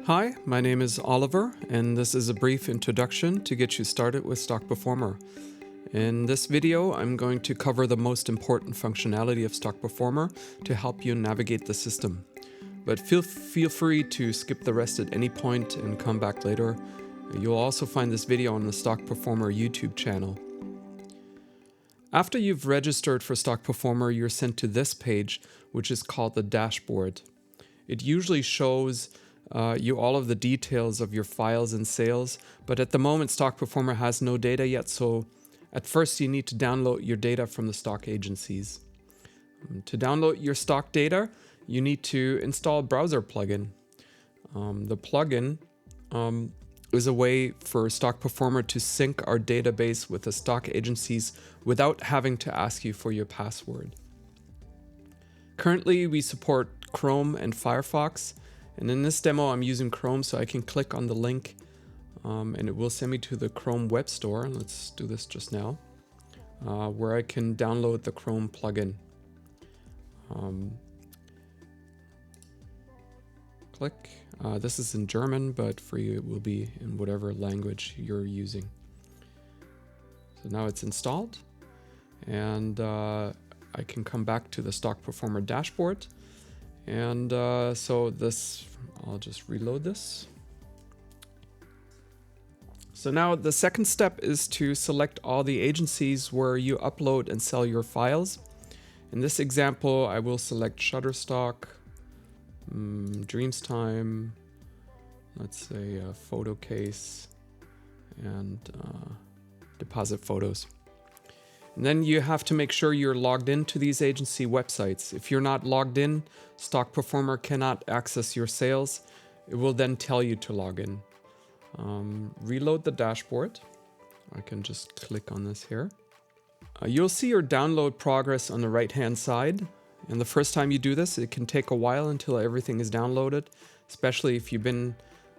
Hi, my name is Oliver, and this is a brief introduction to get you started with Stock Performer. In this video, I'm going to cover the most important functionality of Stock Performer to help you navigate the system. But feel free to skip the rest at any point and come back later. You'll also find this video on the Stock Performer YouTube channel. After you've registered for Stock Performer, you're sent to this page, which is called the dashboard. It usually shows you all of the details of your files and sales, but at the moment Stock Performer has no data yet, so at first you need to download your data from the stock agencies. To download your stock data, you need to install a browser plugin. The plugin is a way for Stock Performer to sync our database with the stock agencies without having to ask you for your password. Currently, we support Chrome and Firefox, and in this demo I'm using Chrome, so I can click on the link and it will send me to the Chrome web store. Let's do this just now, where I can download the Chrome plugin. Click. This is in German, but for you it will be in whatever language you're using. So now it's installed, and I can come back to the Stock Performer dashboard. And so this, I'll just reload this. So now the second step is to select all the agencies where you upload and sell your files. In this example, I will select Shutterstock, Dreamstime, let's say Photocase, and Deposit Photos. And then you have to make sure you're logged into these agency websites. If you're not logged in, Stock Performer cannot access your sales. It will then tell you to log in. Reload the dashboard. I can just click on this here. You'll see your download progress on the right-hand side. And the first time you do this, it can take a while until everything is downloaded, especially if you've been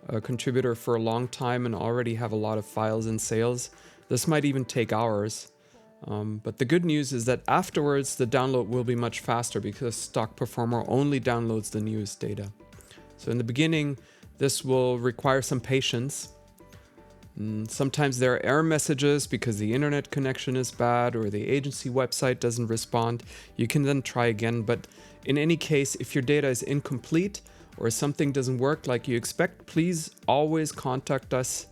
a contributor for a long time and already have a lot of files and sales. This might even take hours. But the good news is that afterwards the download will be much faster because Stock Performer only downloads the newest data. So in the beginning, this will require some patience. Sometimes there are error messages because the internet connection is bad or the agency website doesn't respond. You can then try again, but in any case, if your data is incomplete or something doesn't work like you expect, please always contact us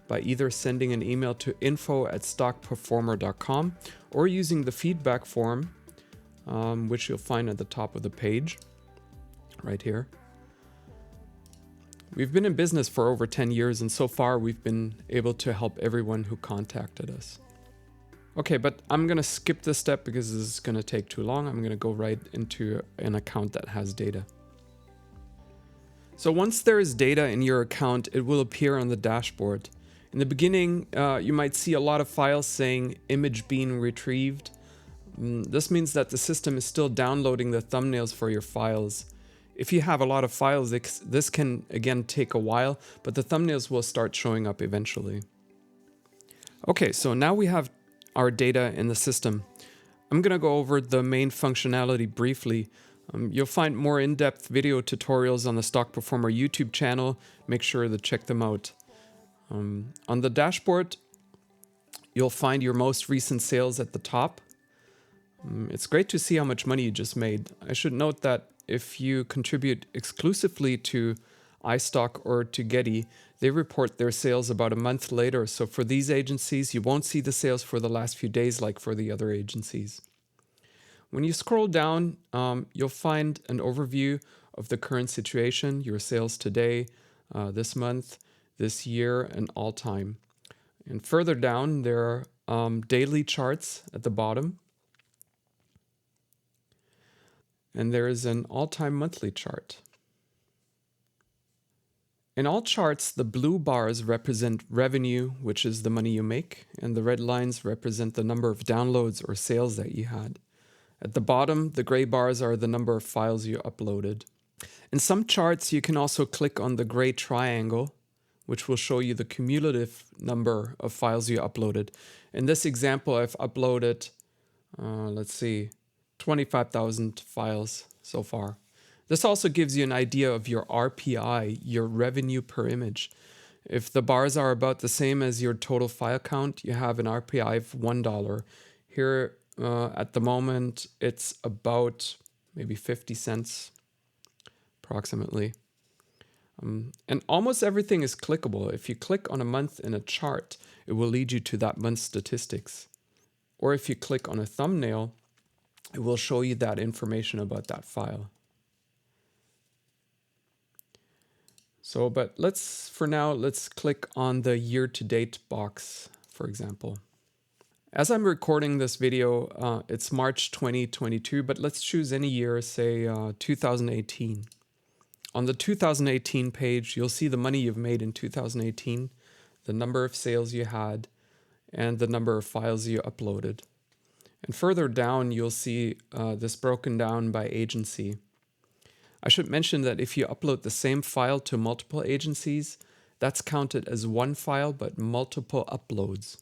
by either sending an email to info@stockperformer.com or using the feedback form, which you'll find at the top of the page, right here. We've been in business for over 10 years, and so far we've been able to help everyone who contacted us. Okay, but I'm gonna skip this step because this is gonna take too long. I'm gonna go right into an account that has data. So once there is data in your account, it will appear on the dashboard. In the beginning, you might see a lot of files saying image being retrieved. This means that the system is still downloading the thumbnails for your files. If you have a lot of files, this can again take a while, but the thumbnails will start showing up eventually. Okay, so now we have our data in the system. I'm gonna go over the main functionality briefly. You'll find more in-depth video tutorials on the Stock Performer YouTube channel. Make sure to check them out. On the dashboard, you'll find your most recent sales at the top. It's great to see how much money you just made. I should note that if you contribute exclusively to iStock or to Getty, they report their sales about a month later. So for these agencies, you won't see the sales for the last few days like for the other agencies. When you scroll down, you'll find an overview of the current situation, your sales today, this month, this year, and all time. And further down, there are daily charts at the bottom. And there is an all-time monthly chart. In all charts, the blue bars represent revenue, which is the money you make, and the red lines represent the number of downloads or sales that you had. At the bottom, the gray bars are the number of files you uploaded. In some charts, you can also click on the gray triangle, which will show you the cumulative number of files you uploaded. In this example, I've uploaded, let's see, 25,000 files so far. This also gives you an idea of your RPI, your revenue per image. If the bars are about the same as your total file count, you have an RPI of $1. Here at the moment, it's about maybe 50 cents approximately. And almost everything is clickable. If you click on a month in a chart, it will lead you to that month's statistics. Or if you click on a thumbnail, it will show you that information about that file. So, but for now, let's click on the year-to-date box, for example. As I'm recording this video, it's March 2022, but let's choose any year, say 2018. On the 2018 page, you'll see the money you've made in 2018, the number of sales you had, and the number of files you uploaded. And further down, you'll see this broken down by agency. I should mention that if you upload the same file to multiple agencies, that's counted as one file, but multiple uploads.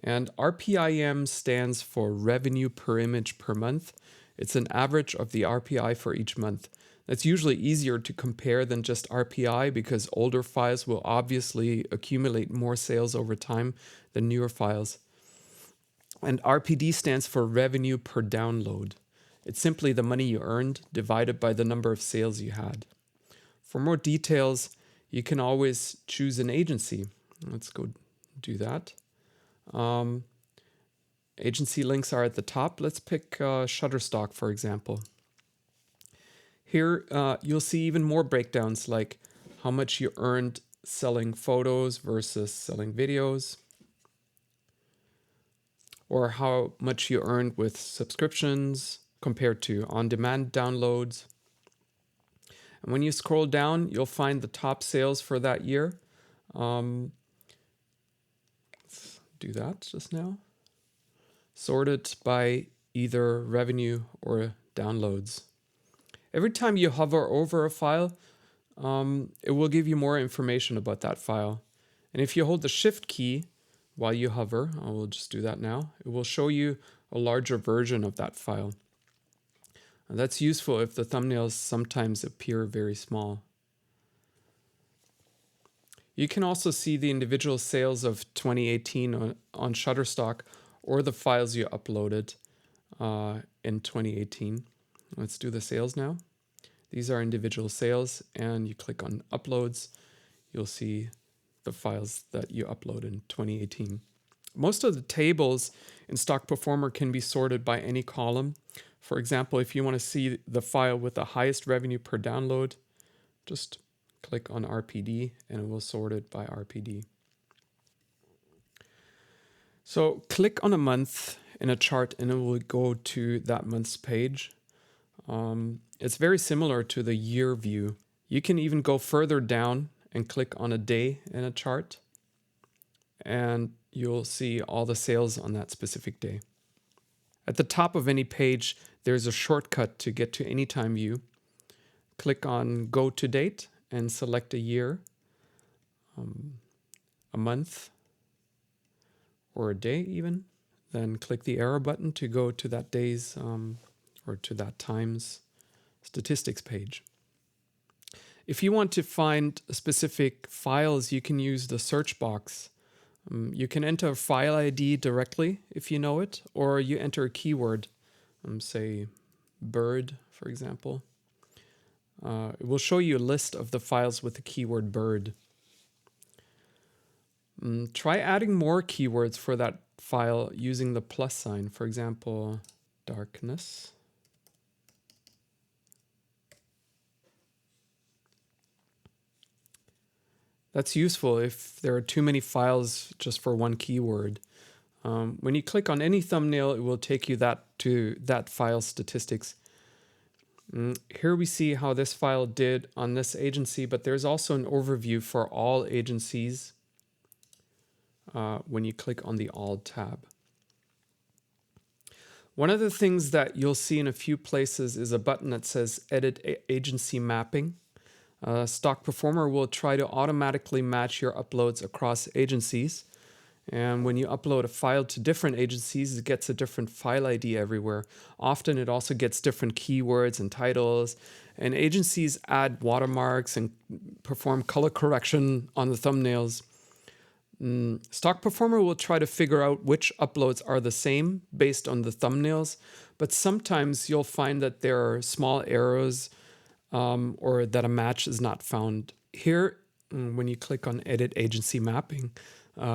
And RPIM stands for revenue per image per month. It's an average of the RPI for each month. That's usually easier to compare than just RPI because older files will obviously accumulate more sales over time than newer files. And RPD stands for revenue per download. It's simply the money you earned divided by the number of sales you had. For more details, you can always choose an agency. Let's go do that. Agency links are at the top. Let's pick Shutterstock, for example. Here, you'll see even more breakdowns like how much you earned selling photos versus selling videos, or how much you earned with subscriptions compared to on-demand downloads. And when you scroll down, you'll find the top sales for that year. Let's do that just now. Sorted by either revenue or downloads. Every time you hover over a file, it will give you more information about that file. And if you hold the Shift key while you hover, I will just do that now, it will show you a larger version of that file. And that's useful if the thumbnails sometimes appear very small. You can also see the individual sales of 2018 on Shutterstock or the files you uploaded in 2018. Let's do the sales now. These are individual sales, and you click on uploads, you'll see the files that you uploaded in 2018. Most of the tables in Stock Performer can be sorted by any column. For example, if you want to see the file with the highest revenue per download, just click on RPD and it will sort it by RPD. So click on a month in a chart and it will go to that month's page. It's very similar to the year view. You can even go further down and click on a day in a chart and you'll see all the sales on that specific day. At the top of any page, there's a shortcut to get to Anytime View. Click on Go to Date and select a year, a month, or a day even. Then click the arrow button to go to that day's or to that time's statistics page. If you want to find specific files, you can use the search box. You can enter a file ID directly if you know it, or you enter a keyword, say bird, for example. It will show you a list of the files with the keyword bird. Try adding more keywords for that file using the plus sign, for example, darkness. That's useful if there are too many files just for one keyword. When you click on any thumbnail, it will take you to that file statistics. Here we see how this file did on this agency, but there's also an overview for all agencies when you click on the All tab. One of the things that you'll see in a few places is a button that says Edit Agency Mapping. Stock Performer will try to automatically match your uploads across agencies. And when you upload a file to different agencies, it gets a different file ID everywhere. Often it also gets different keywords and titles. And agencies add watermarks and perform color correction on the thumbnails. Stock Performer will try to figure out which uploads are the same based on the thumbnails, but sometimes you'll find that there are small errors or that a match is not found. Here, when you click on Edit Agency Mapping,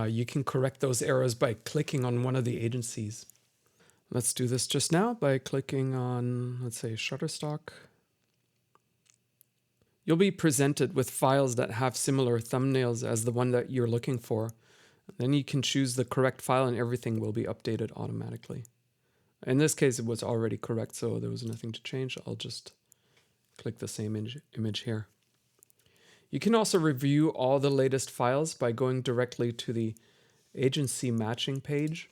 you can correct those errors by clicking on one of the agencies. Let's do this just now by clicking on, let's say, Shutterstock. You'll be presented with files that have similar thumbnails as the one that you're looking for. Then you can choose the correct file and everything will be updated automatically. In this case, it was already correct, so there was nothing to change. I'll just click the same image here. You can also review all the latest files by going directly to the agency matching page.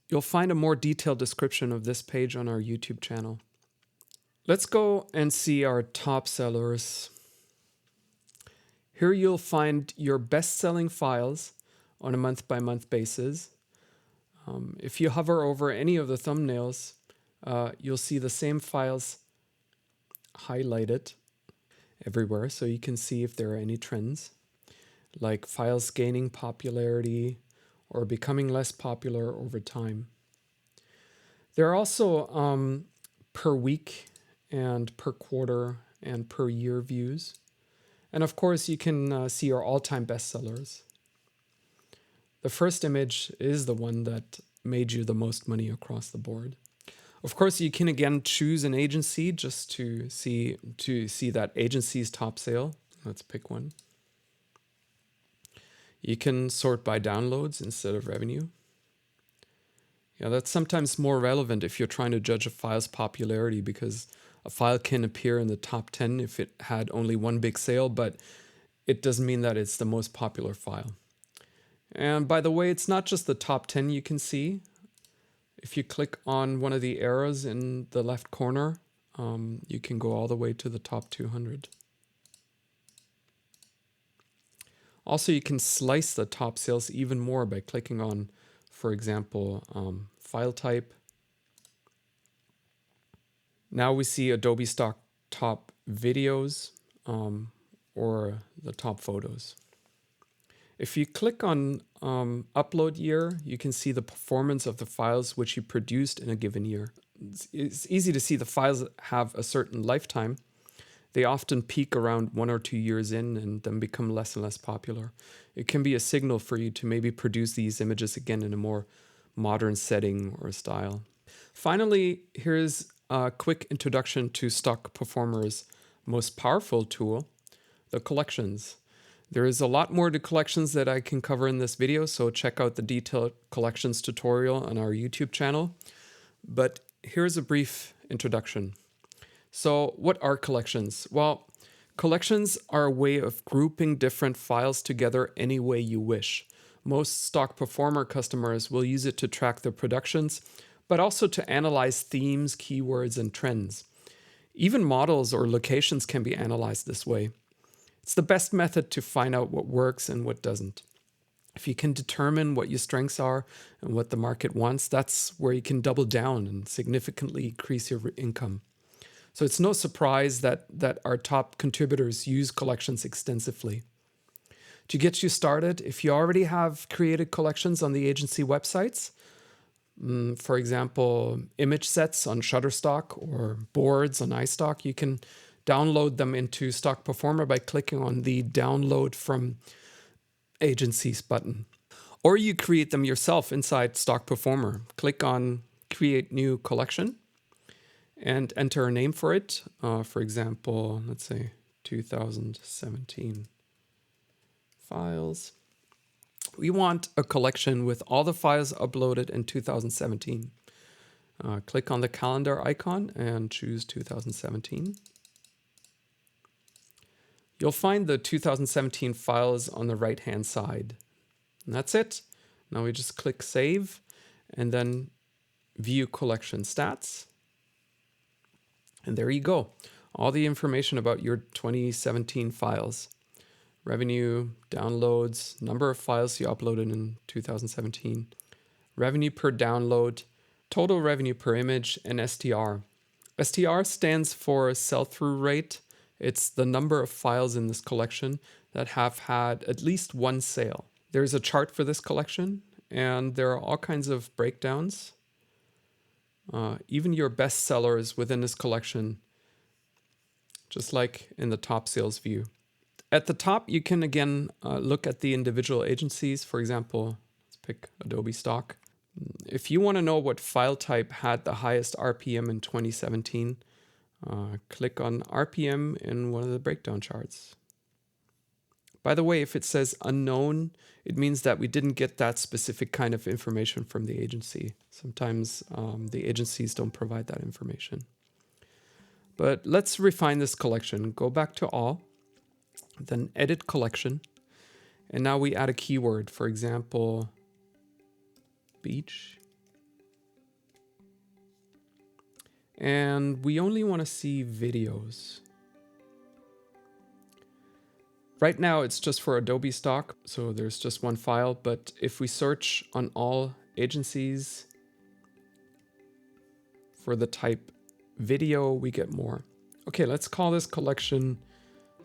You'll find a more detailed description of this page on our YouTube channel. Let's go and see our top sellers. Here you'll find your best-selling files on a month-by-month basis. If you hover over any of the thumbnails, you'll see the same files highlighted everywhere, so you can see if there are any trends, like files gaining popularity or becoming less popular over time. There are also per week and per quarter and per year views. And of course, you can see your all-time bestsellers. The first image is the one that made you the most money across the board. Of course, you can again choose an agency just to see that agency's top sale. Let's pick one. You can sort by downloads instead of revenue. Yeah, that's sometimes more relevant if you're trying to judge a file's popularity, because a file can appear in the top 10 if it had only one big sale, but it doesn't mean that it's the most popular file. And by the way, it's not just the top 10 you can see. If you click on one of the arrows in the left corner, you can go all the way to the top 200. Also, you can slice the top sales even more by clicking on, for example, file type. Now we see Adobe Stock top videos or the top photos. If you click on upload year, you can see the performance of the files which you produced in a given year. It's easy to see the files that have a certain lifetime. They often peak around 1 or 2 years in and then become less and less popular. It can be a signal for you to maybe produce these images again in a more modern setting or style. Finally, here's a quick introduction to Stock Performer's most powerful tool, the collections. There is a lot more to collections that I can cover in this video, so check out the detailed collections tutorial on our YouTube channel. But here's a brief introduction. So what are collections? Well, collections are a way of grouping different files together any way you wish. Most Stock Performer customers will use it to track their productions, but also to analyze themes, keywords, and trends. Even models or locations can be analyzed this way. It's the best method to find out what works and what doesn't. If you can determine what your strengths are and what the market wants, that's where you can double down and significantly increase your income. So it's no surprise that our top contributors use collections extensively. To get you started, if you already have created collections on the agency websites, for example, image sets on Shutterstock or boards on iStock, you can download them into Stock Performer by clicking on the Download from Agencies button. Or you create them yourself inside Stock Performer. Click on Create New Collection and enter a name for it. For example, let's say 2017 files. We want a collection with all the files uploaded in 2017. Click on the calendar icon and choose 2017. You'll find the 2017 files on the right-hand side. And that's it. Now we just click Save and then View Collection Stats. And there you go. All the information about your 2017 files. revenue, downloads, number of files you uploaded in 2017, revenue per download, total revenue per image, and STR. STR stands for sell-through rate. It's the number of files in this collection that have had at least one sale. There's a chart for this collection, and there are all kinds of breakdowns. Even your best sellers within this collection, just like in the top sales view. At the top, you can again look at the individual agencies. For example, let's pick Adobe Stock. If you want to know what file type had the highest RPM in 2017, click on RPM in one of the breakdown charts. By the way, if it says unknown, it means that we didn't get that specific kind of information from the agency. Sometimes the agencies don't provide that information. But let's refine this collection. Go back to all, then edit collection. And now we add a keyword, for example, beach. And we only want to see videos. Right now it's just for Adobe Stock, so there's just one file, but if we search on all agencies for the type video, we get more. Okay, let's call this collection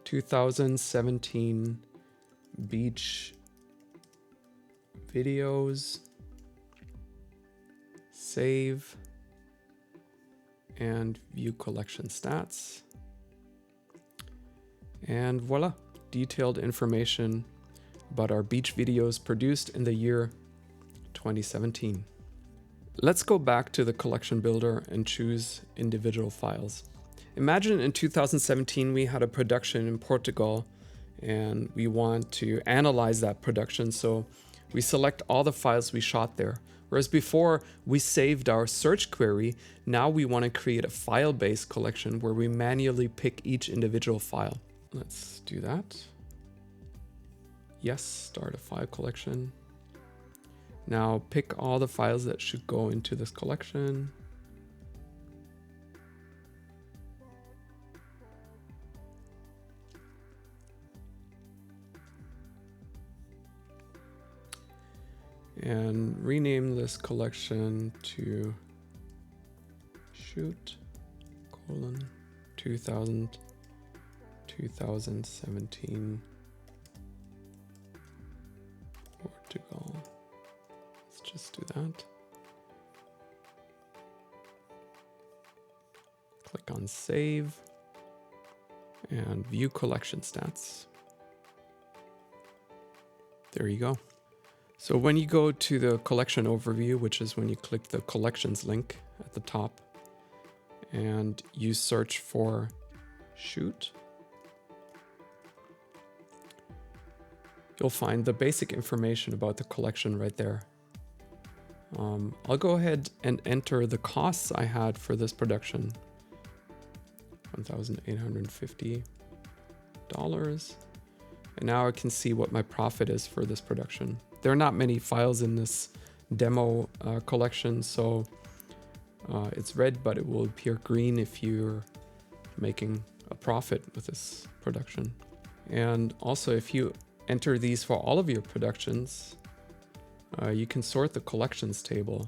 2017 beach videos. Save and view collection stats. And voila, detailed information about our beach videos produced in the year 2017. Let's go back to the collection builder and choose individual files. Imagine in 2017 we had a production in Portugal and we want to analyze that production, so we select all the files we shot there. Whereas before we saved our search query, now we want to create a file-based collection where we manually pick each individual file. Let's do that. Yes, start a file collection. Now pick all the files that should go into this collection. And rename this collection to shoot : 2017 Portugal. Let's just do that. Click on save and view collection stats. There you go. So when you go to the collection overview, which is when you click the collections link at the top and you search for shoot, you'll find the basic information about the collection right there. I'll go ahead and enter the costs I had for this production. $1,850. And now I can see what my profit is for this production. There are not many files in this demo collection, so it's red, but it will appear green if you're making a profit with this production. And also, if you enter these for all of your productions, you can sort the collections table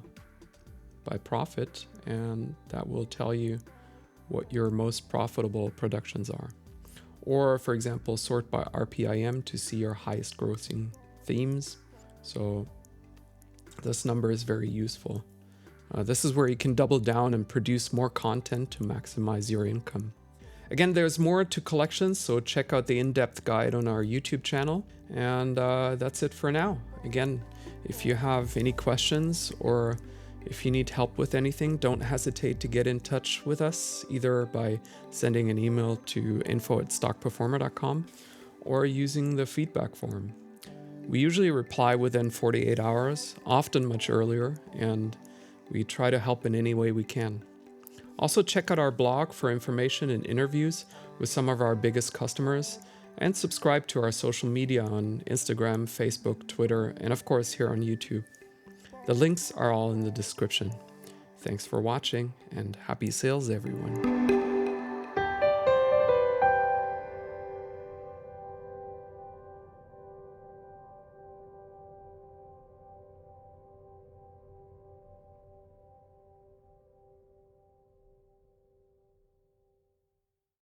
by profit, and that will tell you what your most profitable productions are. Or, for example, sort by RPIM to see your highest grossing themes. So this number is very useful. This is where you can double down and produce more content to maximize your income. Again, there's more to collections, so check out the in-depth guide on our YouTube channel. And that's it for now. Again, if you have any questions or if you need help with anything, don't hesitate to get in touch with us, either by sending an email to info@stockperformer.com or using the feedback form. We usually reply within 48 hours, often much earlier, and we try to help in any way we can. Also, check out our blog for information and interviews with some of our biggest customers, and subscribe to our social media on Instagram, Facebook, Twitter, and of course here on YouTube. The links are all in the description. Thanks for watching, and happy sales, everyone.